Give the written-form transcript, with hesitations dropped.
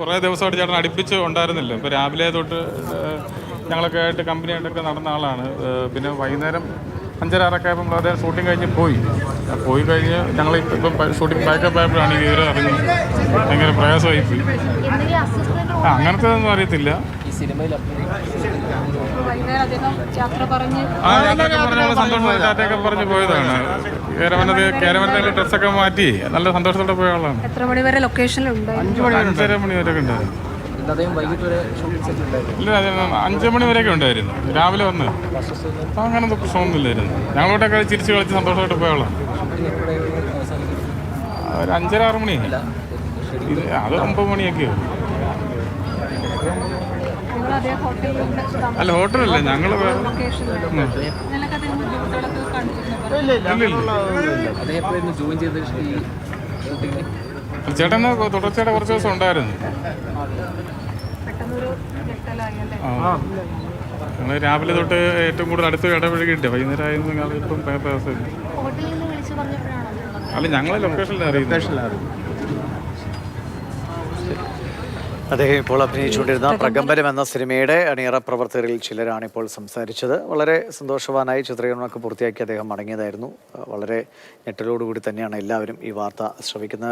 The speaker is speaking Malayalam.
കുറേ ദിവസമായിട്ട് ചേട്ടൻ അടുപ്പിച്ച് ഉണ്ടായിരുന്നില്ല. ഇപ്പോൾ രാവിലെ തൊട്ട് ഞങ്ങളൊക്കെ ആയിട്ട് കമ്പനിയായിട്ടൊക്കെ നടന്ന ആളാണ്. പിന്നെ വൈകുന്നേരം 5:30 ആയപ്പോൾ അദ്ദേഹം ഷൂട്ടിംഗ് കഴിഞ്ഞ് പോയി കഴിഞ്ഞ് ഞങ്ങളിപ്പം ഷൂട്ടിംഗ് ബാക്കപ്പ് ആയപ്പോഴാണ് ഈ വിവരം അറിഞ്ഞത്. ഭയങ്കര പ്രയാസമായി പോയി. അങ്ങനത്തെ ഒന്നും അറിയത്തില്ല. സന്തോഷമൊക്കെ പറഞ്ഞ് പോയതാണ്. കേരവനത്തിൽ ഡ്രസ്സൊക്കെ മാറ്റി നല്ല സന്തോഷത്തോടെ പോയ ആളാണ്. എത്ര മണി വരെ ലൊക്കേഷനിലുണ്ട്? 5:30 മണി വരെയൊക്കെ ഉണ്ടായിരുന്നു. ഇല്ല, 5 മണി വരെയൊക്കെ ഉണ്ടായിരുന്നു. രാവിലെ വന്ന് അങ്ങനത്തെ പ്രശ്നമൊന്നുമില്ലായിരുന്നു. ഞങ്ങളോട്ടൊക്കെ ചിരിച്ച് കളിച്ച് സന്തോഷമായിട്ട് പോയ ആളാണ്. ഒരു 5:30-6 മണി, അത് 9 മണിയൊക്കെ. അല്ല, ഹോട്ടലല്ലേ ഞങ്ങൾ. ചേട്ടൻ തുടർച്ചയായിട്ട് കുറച്ച് ദിവസം ഉണ്ടായിരുന്നു. ഞങ്ങൾ രാവിലെ തൊട്ട് ഏറ്റവും കൂടുതൽ അടുത്ത് ഇടപഴകിയിട്ട് വൈകുന്നേരം ആയിരുന്നു. ഇപ്പം അല്ല, ഞങ്ങളെ ലൊക്കേഷനിൽ അറിയുന്നത്. അദ്ദേഹം ഇപ്പോൾ അഭിനയിച്ചുകൊണ്ടിരുന്ന പ്രകമ്പനം എന്ന സിനിമയുടെ അണിയറ പ്രവർത്തകരിൽ ചിലരാണ് ഇപ്പോൾ സംസാരിച്ചത്. വളരെ സന്തോഷവാനായി ചിത്രീകരണമൊക്കെ പൂർത്തിയാക്കി അദ്ദേഹം മടങ്ങിയതായിരുന്നു. വളരെ ഞെട്ടലോടുകൂടി തന്നെയാണ് എല്ലാവരും ഈ വാർത്ത ശ്രവിക്കുന്നത്.